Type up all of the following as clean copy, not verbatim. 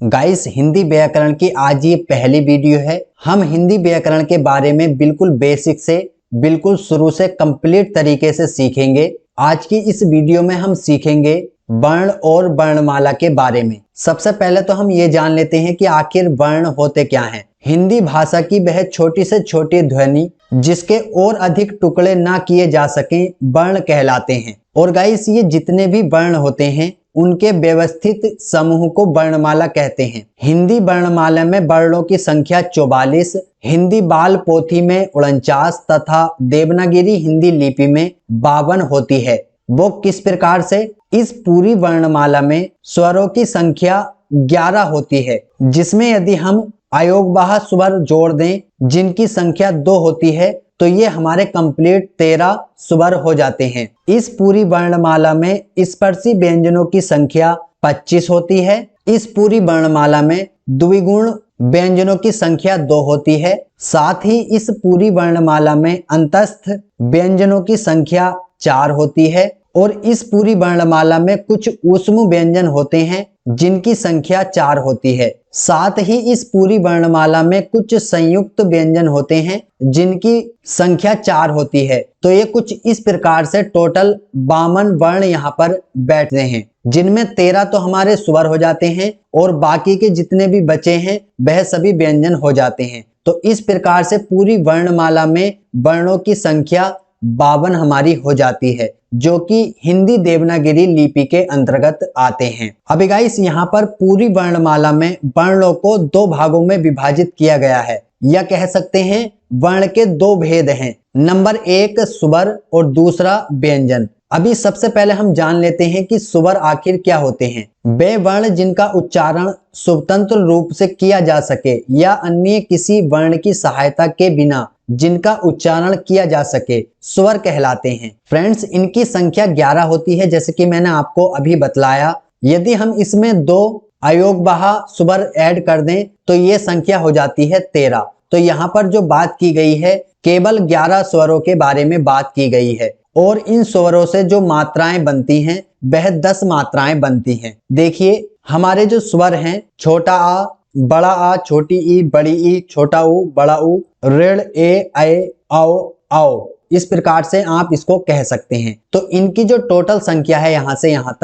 Guys, Hindi व्याकरण की आज ये पहली वीडियो है। हम हिंदी व्याकरण के बारे में बिल्कुल बेसिक से बिल्कुल शुरू से कंप्लीट तरीके से सीखेंगे। आज की इस वीडियो में हम सीखेंगे वर्ण और वर्णमाला के बारे में। सबसे पहले तो हम ये जान लेते हैं कि आखिर वर्ण होते क्या हैं। हिंदी भाषा की वह छोटी से छोटी ध्वनि जिसके और अधिक टुकड़े ना किए जा सके वर्ण कहलाते हैं। और गाइस, ये जितने भी वर्ण होते हैं उनके व्यवस्थित समूह को वर्णमाला कहते हैं। हिंदी वर्णमाला में वर्णों की संख्या 44, हिंदी बाल पोथी में 49 तथा देवनागरी हिंदी लिपि में 52 होती है। वो किस प्रकार से? इस पूरी वर्णमाला में स्वरों की संख्या 11 होती है, जिसमें यदि हम अयोगवाह स्वर जोड़ दें जिनकी संख्या 2 होती है तो ये हमारे कंप्लीट 13 स्वर हो जाते हैं। इस पूरी वर्णमाला में स्पर्शी व्यंजनों की संख्या 25 होती है। इस पूरी वर्णमाला में द्विगुण व्यंजनों की संख्या 2 होती है। साथ ही इस पूरी वर्णमाला में अंतस्थ व्यंजनों की संख्या 4 होती है। और इस पूरी वर्णमाला में कुछ ऊष्म व्यंजन होते हैं जिनकी संख्या 4 होती है। साथ ही इस पूरी वर्णमाला में कुछ संयुक्त व्यंजन होते हैं जिनकी संख्या 4 होती है। तो ये कुछ इस प्रकार से टोटल 52 वर्ण यहाँ पर बैठते हैं, जिनमें 13 तो हमारे स्वर हो जाते हैं और बाकी के जितने भी बचे हैं वह सभी व्यंजन हो जाते हैं। तो इस प्रकार से पूरी वर्णमाला में वर्णों की संख्या 52 हमारी हो जाती है, जो कि हिंदी देवनागरी लिपि के अंतर्गत आते हैं। अभी गाइस, यहाँ पर पूरी वर्णमाला में वर्णों को 2 भागों में विभाजित किया गया है, या कह सकते हैं वर्ण के 2 भेद हैं। नंबर 1 स्वर और दूसरा व्यंजन। अभी सबसे पहले हम जान लेते हैं कि स्वर आखिर क्या होते हैं। वे वर्ण जिनका उच्चारण स्वतंत्र रूप से किया जा सके या अन्य किसी वर्ण की सहायता के बिना जिनका उच्चारण किया जा सके स्वर कहलाते हैं। फ्रेंड्स, इनकी संख्या 11 होती है, जैसे कि मैंने आपको अभी बतलाया। यदि हम इसमें 2 अयोगवाह स्वर ऐड कर दें तो ये संख्या हो जाती है 13। तो यहाँ पर जो बात की गई है केवल 11 स्वरों के बारे में बात की गई है, और इन स्वरों से जो मात्राएं बनती हैं वह 10 मात्राएं बनती हैं। देखिए, हमारे जो स्वर हैं, छोटा आ, बड़ा आ, छोटी ई, बड़ी ई, छोटा ऊ, बड़ा ऊ, ऋण, ए, ऐ, औ, औ, इस प्रकार से आप इसको कह सकते हैं। तो इनकी जो टोटल संख्या है यहाँ से यहाँ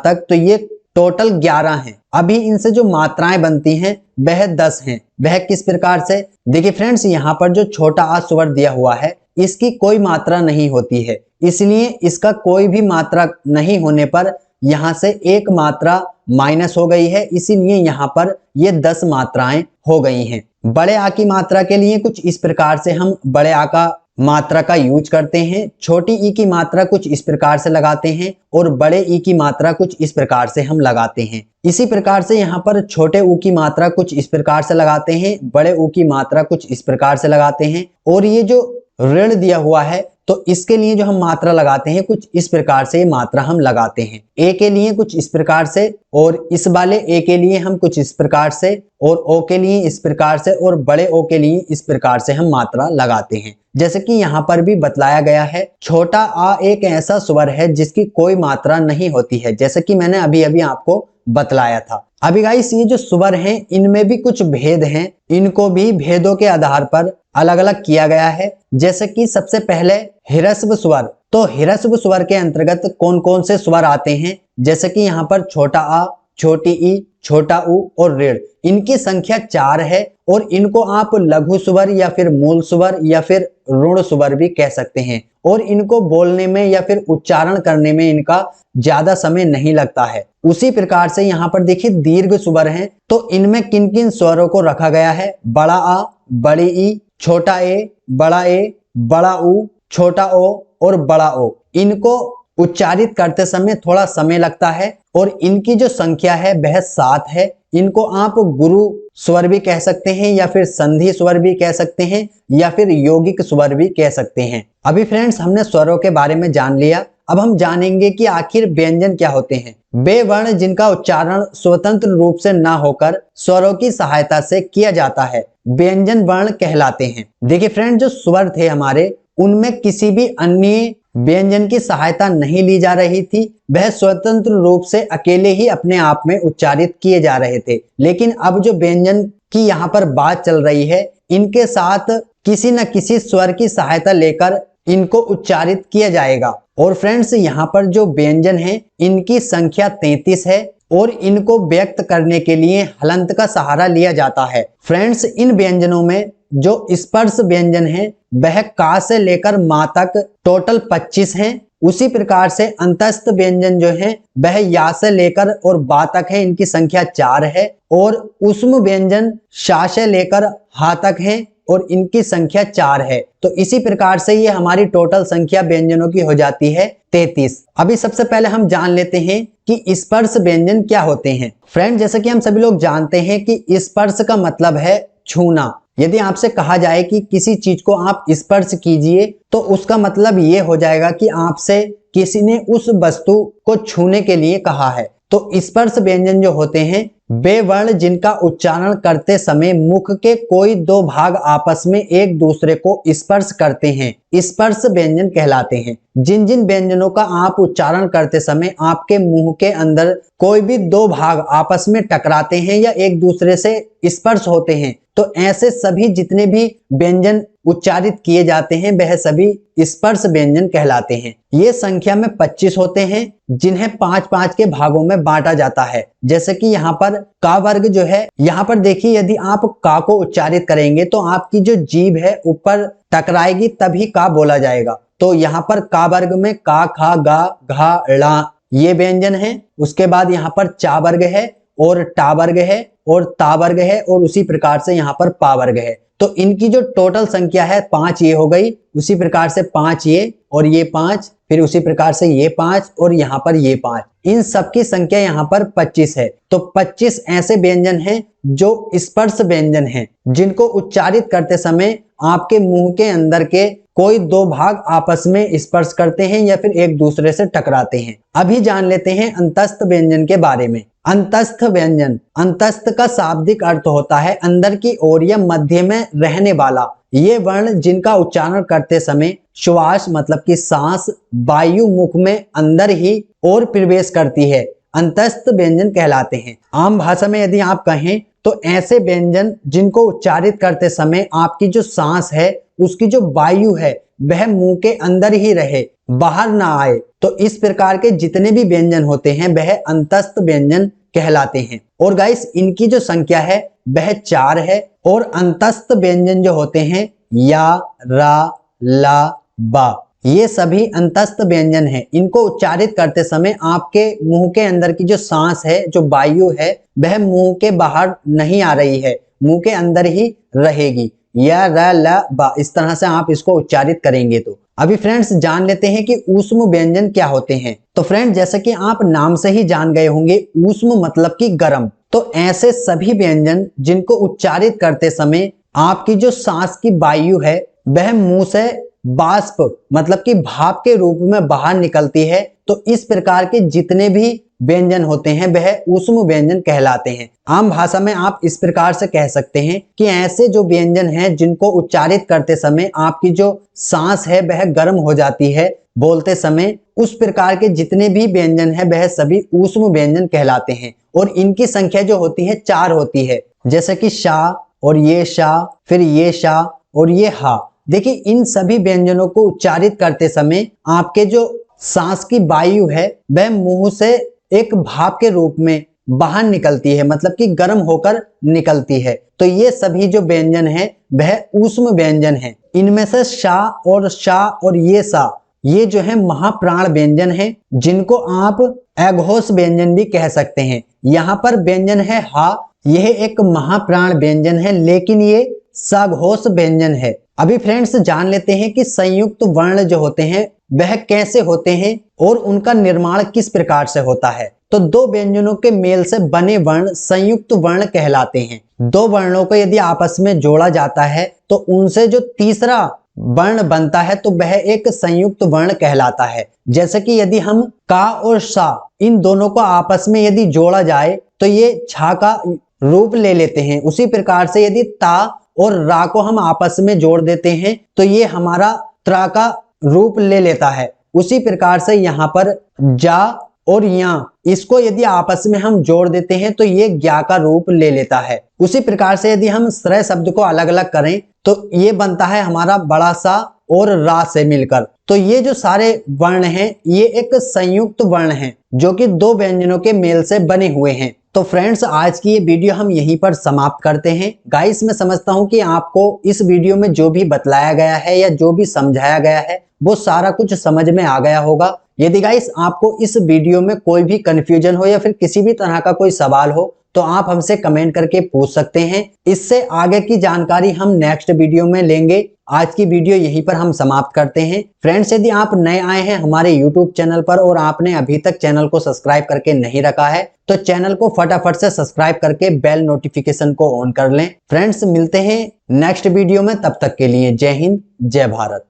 तक तो ये टोटल 11 हैं। अभी इनसे जो मात्राएं बनती हैं वह 10 हैं। वह किस प्रकार से? देखिए फ्रेंड्स, यहाँ पर जो छोटा आ स्वर दिया हुआ है इसकी कोई मात्रा नहीं होती है, इसलिए इसका कोई भी मात्रा नहीं होने पर यहाँ से एक मात्रा माइनस हो गई है, इसीलिए यहाँ पर ये 10 मात्राएं हो गई हैं। बड़े आ की मात्रा के लिए कुछ इस प्रकार से हम बड़े आ का मात्रा का यूज करते हैं। छोटी ई की मात्रा कुछ इस प्रकार से लगाते हैं और बड़े ई की मात्रा कुछ इस प्रकार से हम लगाते हैं। इसी प्रकार से यहाँ पर छोटे ऊ की मात्रा कुछ इस प्रकार से लगाते हैं, बड़े ऊ की मात्रा कुछ इस प्रकार से लगाते हैं। और ये जो ऋण दिया हुआ है तो इसके लिए जो हम मात्रा लगाते हैं कुछ इस प्रकार से मात्रा हम लगाते हैं। ए के लिए कुछ इस प्रकार से, और इस वाले ए के लिए हम कुछ इस प्रकार से, और ओ के लिए इस प्रकार से, और बड़े ओ के लिए इस प्रकार से हम मात्रा लगाते हैं। जैसे कि यहाँ पर भी बतलाया गया है, छोटा आ एक ऐसा स्वर है जिसकी कोई मात्रा नहीं होती है, जैसे कि मैंने अभी अभी आपको बतलाया था। अभी गाइस, ये जो स्वर हैं इनमें भी कुछ भेद हैं, इनको भी भेदों के आधार पर अलग अलग किया गया है। जैसे कि सबसे पहले ह्रस्व स्वर। तो ह्रस्व स्वर के अंतर्गत कौन कौन से स्वर आते हैं? जैसे कि यहाँ पर छोटा आ, छोटी ई, छोटा ऊ और ऋण, इनकी संख्या 4 है, और इनको आप लघु स्वर या फिर मूल स्वर या फिर ऋण स्वर भी कह सकते हैं। और इनको बोलने में या फिर उच्चारण करने में इनका ज्यादा समय नहीं लगता है। उसी प्रकार से यहाँ पर देखिए दीर्घ स्वर हैं, तो इनमें किन किन स्वरों को रखा गया है? बड़ा आ, बड़ी ई, छोटा ए, बड़ा ऊ, छोटा ओ और बड़ा ओ। इनको उच्चारित करते समय थोड़ा समय लगता है, और इनकी जो संख्या है वह 7 है। इनको आप गुरु स्वर भी कह सकते हैं, या फिर संधि स्वर भी कह सकते हैं, या फिर यौगिक स्वर भी कह सकते हैं। अभी फ्रेंड्स, हमने स्वरों के बारे में जान लिया। अब हम जानेंगे कि आखिर व्यंजन क्या होते हैं। वे वर्ण जिनका उच्चारण स्वतंत्र रूप से ना होकर स्वरों की सहायता से किया जाता है व्यंजन वर्ण कहलाते हैं। देखिए फ्रेंड, जो स्वर थे हमारे उनमें किसी भी अन्य व्यंजन की सहायता नहीं ली जा रही थी, वह स्वतंत्र रूप से अकेले ही अपने आप में उच्चारित किए जा रहे थे। लेकिन अब जो व्यंजन की यहाँ पर बात चल रही है, इनके साथ किसी न किसी स्वर की सहायता लेकर इनको उच्चारित किया जाएगा। और फ्रेंड्स, यहाँ पर जो व्यंजन है इनकी संख्या 33 है और इनको व्यक्त करने के लिए हलंत का सहारा लिया जाता है। फ्रेंड्स, इन व्यंजनों में जो स्पर्श व्यंजन है वह का से लेकर मा तक टोटल 25 हैं। उसी प्रकार से अंतस्थ व्यंजन जो है वह या से लेकर और बा तक है, इनकी संख्या 4 है। और उष्म व्यंजन शा से लेकर हा तक है और इनकी संख्या 4 है। तो इसी प्रकार से ये हमारी टोटल संख्या व्यंजनों की हो जाती है 33। अभी सबसे पहले हम जान लेते हैं कि स्पर्श व्यंजन क्या होते हैं। फ्रेंड, जैसे कि हम सभी लोग जानते हैं कि स्पर्श का मतलब है छूना। यदि आपसे कहा जाए कि किसी चीज को आप स्पर्श कीजिए तो उसका मतलब ये हो जाएगा कि आपसे किसी ने उस वस्तु को छूने के लिए कहा है। तो स्पर्श व्यंजन जो होते हैं वे वर्ण जिनका उच्चारण करते समय मुख के कोई दो भाग आपस में एक दूसरे को स्पर्श करते हैं, स्पर्श व्यंजन कहलाते हैं। जिन जिन व्यंजनों का आप उच्चारण करते समय आपके मुंह के अंदर कोई भी दो भाग आपस में टकराते हैं या एक दूसरे से स्पर्श होते हैं, तो ऐसे सभी जितने भी व्यंजन उच्चारित किए जाते हैं वह सभी स्पर्श व्यंजन कहलाते हैं। ये संख्या में 25 होते हैं जिन्हें 5-5 के भागों में बांटा जाता है। जैसे कि यहाँ पर का वर्ग जो है, यहाँ पर देखिए यदि आप का को उच्चारित करेंगे तो आपकी जो जीभ है ऊपर टकराएगी तभी का बोला जाएगा। तो यहाँ पर का वर्ग में का, खा, गा, घा, ला ये व्यंजन है। उसके बाद यहाँ पर चा वर्ग है और टा वर्ग है और ता वर्ग है और उसी प्रकार से यहाँ पर पा वर्ग है। तो इनकी जो टोटल संख्या है 5 ये हो गई, उसी प्रकार से 5 ये और ये 5, फिर उसी प्रकार से ये 5 और यहाँ पर ये 5। इन सब की संख्या यहाँ पर 25 है। तो 25 ऐसे व्यंजन हैं जो स्पर्श व्यंजन हैं जिनको उच्चारित करते समय आपके मुंह के अंदर के कोई दो भाग आपस में स्पर्श करते हैं या फिर एक दूसरे से टकराते हैं। अभी जान लेते हैं अंतस्थ व्यंजन के बारे में। अंतस्थ व्यंजन, अंतस्थ का शाब्दिक अर्थ होता है अंदर की ओर या मध्य में रहने वाला। ये वर्ण जिनका उच्चारण करते समय श्वास मतलब कि सांस वायु मुख में अंदर ही और प्रवेश करती है, अंतस्थ व्यंजन कहलाते हैं। आम भाषा में यदि आप कहें तो ऐसे व्यंजन जिनको उच्चारित करते समय आपकी जो सांस है उसकी जो वायु है वह मुंह के अंदर ही रहे, बाहर ना आए, तो इस प्रकार के जितने भी व्यंजन होते हैं वह अंतस्थ व्यंजन कहलाते हैं। और गाइस, इनकी जो संख्या है वह 4 है। और अंतस्थ व्यंजन जो होते हैं या, रा, ला, बा, ये सभी अंतस्थ व्यंजन हैं। इनको उच्चारित करते समय आपके मुंह के अंदर की जो सांस है, जो वायु है, वह मुंह के बाहर नहीं आ रही है, मुंह के अंदर ही रहेगी। या, रा, ला, बा, इस तरह से आप इसको उच्चारित करेंगे। तो अभी फ्रेंड्स जान लेते हैं कि ऊष्म व्यंजन क्या होते हैं। तो फ्रेंड, जैसे कि आप नाम से ही जान गए होंगे, ऊष्म मतलब कि गर्म। तो ऐसे सभी व्यंजन जिनको उच्चारित करते समय आपकी जो सांस की वायु है वह मुंह से बाष्प मतलब कि भाप के रूप में बाहर निकलती है, तो इस प्रकार के जितने भी व्यंजन होते हैं वह ऊष्म व्यंजन कहलाते हैं। आम भाषा में आप इस प्रकार से कह सकते हैं कि ऐसे जो व्यंजन हैं जिनको उच्चारित करते समय आपकी जो सांस है वह गर्म हो जाती है बोलते समय, उस प्रकार के जितने भी व्यंजन है वह सभी ऊष्म व्यंजन कहलाते हैं। और इनकी संख्या जो होती है 4 होती है। जैसे कि शा और ये शा, फिर ये शा और ये हा। देखिए, इन सभी व्यंजनों को उच्चारित करते समय आपके जो सांस की वायु है वह मुंह से एक भाप के रूप में बाहर निकलती है, मतलब कि गर्म होकर निकलती है। तो ये सभी जो व्यंजन है वह ऊष्म व्यंजन है। इनमें से शा और ये सा, ये जो है महाप्राण व्यंजन है जिनको आप अघोष व्यंजन भी कह सकते हैं। यहाँ पर व्यंजन है हा, यह एक महाप्राण व्यंजन है लेकिन ये सघोष व्यंजन है। अभी फ्रेंड्स जान लेते हैं कि संयुक्त वर्ण जो होते हैं वह कैसे होते हैं और उनका निर्माण किस प्रकार से होता है। तो दो व्यंजनों के मेल से बने वर्ण संयुक्त वर्ण कहलाते हैं। दो वर्णों को यदि आपस में जोड़ा जाता है तो उनसे जो तीसरा वर्ण बनता है तो वह एक संयुक्त वर्ण कहलाता है। जैसे कि यदि हम का और सा इन दोनों को आपस में यदि जोड़ा जाए तो ये छा का रूप ले लेते हैं। उसी प्रकार से यदि ता और रा को हम आपस में जोड़ देते हैं तो ये हमारा त्रा का रूप ले लेता है। उसी प्रकार से यहाँ पर जा और या इसको यदि आपस में हम जोड़ देते हैं तो ये ज्ञा का रूप ले लेता है। उसी प्रकार से यदि हम श्रय शब्द को अलग अलग करें तो ये बनता है हमारा बड़ा सा और रा से मिलकर। तो ये जो सारे वर्ण हैं ये एक संयुक्त वर्ण हैं जो कि दो व्यंजनों के मेल से बने हुए हैं। तो फ्रेंड्स, आज की ये वीडियो हम यहीं पर समाप्त करते हैं। गाइस, मैं समझता हूँ कि आपको इस वीडियो में जो भी बतलाया गया है या जो भी समझाया गया है वो सारा कुछ समझ में आ गया होगा। यदि गाइस आपको इस वीडियो में कोई भी कंफ्यूजन हो या फिर किसी भी तरह का कोई सवाल हो तो आप हमसे कमेंट करके पूछ सकते हैं। इससे आगे की जानकारी हम नेक्स्ट वीडियो में लेंगे। आज की वीडियो यहीं पर हम समाप्त करते हैं। फ्रेंड्स, यदि आप नए आए हैं हमारे यूट्यूब चैनल पर और आपने अभी तक चैनल को सब्सक्राइब करके नहीं रखा है तो चैनल को फटाफट से सब्सक्राइब करके बेल नोटिफिकेशन को ऑन कर लें। फ्रेंड्स, मिलते हैं नेक्स्ट वीडियो में, तब तक के लिए जय हिंद, जय भारत।